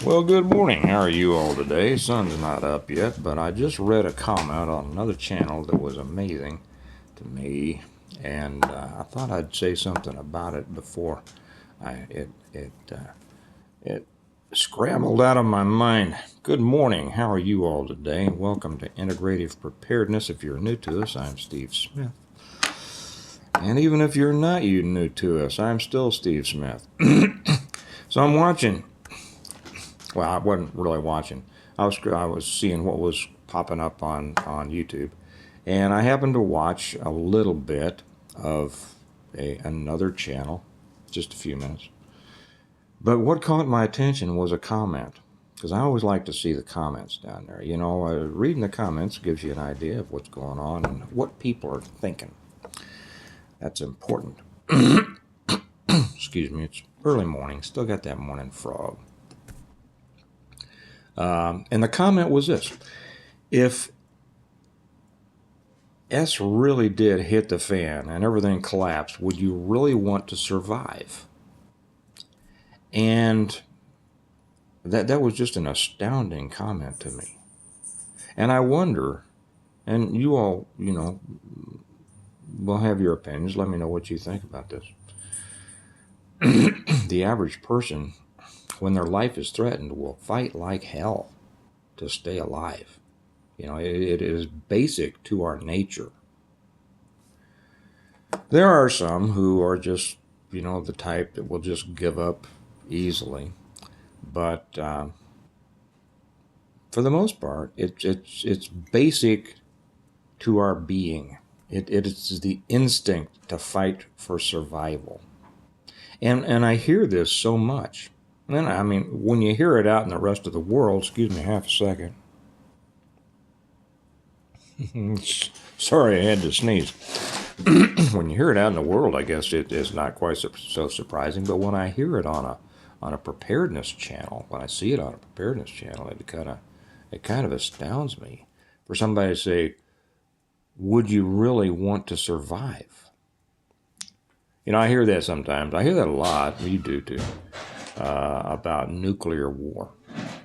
Well, good morning. How are you all today? Sun's not up yet, but I just read a comment on another channel that was amazing to me, and I thought I'd say something about it before it scrambled out of my mind. Good morning. How are you all today? Welcome to Integrative Preparedness. If you're new to us, I'm Steve Smith. And even if you're not new to us, I'm still Steve Smith. So I'm watching. Well, I wasn't really watching. I was seeing what was popping up on YouTube, and I happened to watch a little bit of another channel, just a few minutes. But what caught my attention was a comment, because I always like to see the comments down there. You know, reading the comments gives you an idea of what's going on and what people are thinking. That's important. Excuse me, it's early morning. Still got that morning frog. And the comment was this: if S really did hit the fan and everything collapsed, would you really want to survive? And that was just an astounding comment to me. And I wonder, and you all, will have your opinions. Let me know what you think about this. The average person, when their life is threatened, will fight like hell to stay alive. You know, it is basic to our nature. There are some who are just, the type that will just give up easily. But for the most part, it's basic to our being. It is the instinct to fight for survival. And I hear this so much. And I mean, when you hear it out in the rest of the world, excuse me half a second. Sorry, I had to sneeze. When you hear it out in the world, I guess it is not quite so surprising. But when I hear it on a preparedness channel, when I see it on a preparedness channel, it kind of astounds me for somebody to say, "Would you really want to survive?" I hear that sometimes. I hear that a lot. You do too. About nuclear war.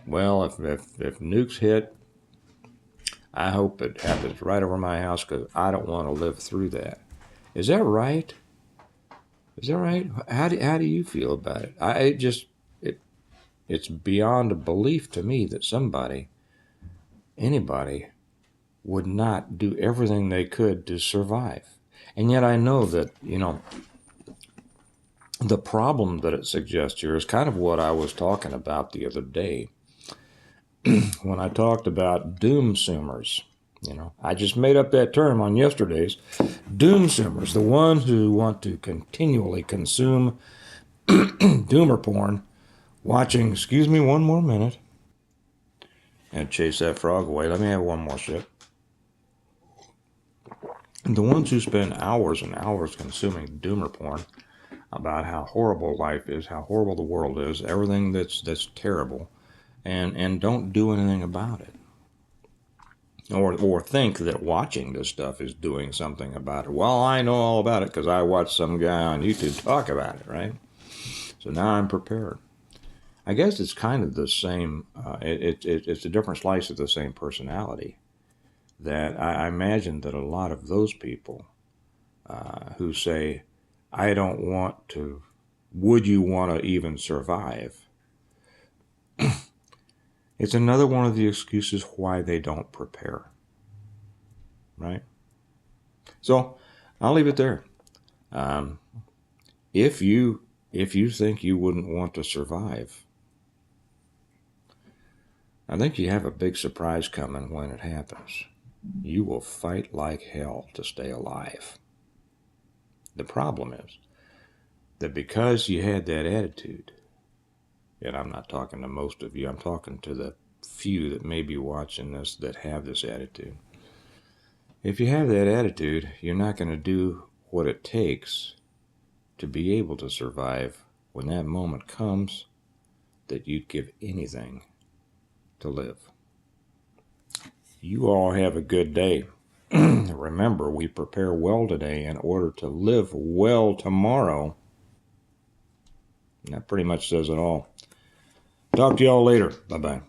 Well, if nukes hit, I hope it happens right over my house because I don't want to live through that. Is that right? Is that right? How do you feel about it? It's beyond a belief to me that anybody, would not do everything they could to survive. And yet I know that, the problem that it suggests here is kind of what I was talking about the other day when I talked about doomsumers. I just made up that term on yesterday's. Doomsumers, the ones who want to continually consume doomer porn, watching, excuse me one more minute, and chase that frog away. Let me have one more sip. The ones who spend hours and hours consuming doomer porn about how horrible life is, how horrible the world is, everything that's terrible, and don't do anything about it. Or think that watching this stuff is doing something about it. Well, I know all about it because I watched some guy on YouTube talk about it, right? So now I'm prepared. I guess it's kind of the same, it's a different slice of the same personality. That I imagine that a lot of those people who say, I don't want to, would you want to even survive? It's another one of the excuses why they don't prepare, right? So I'll leave it there. If you think you wouldn't want to survive, I think you have a big surprise coming when it happens. You will fight like hell to stay alive. The problem is that because you had that attitude, and I'm not talking to most of you, I'm talking to the few that may be watching this that have this attitude. If you have that attitude, you're not going to do what it takes to be able to survive when that moment comes that you'd give anything to live. You all have a good day. Remember, we prepare well today in order to live well tomorrow. And that pretty much says it all. Talk to y'all later. Bye-bye.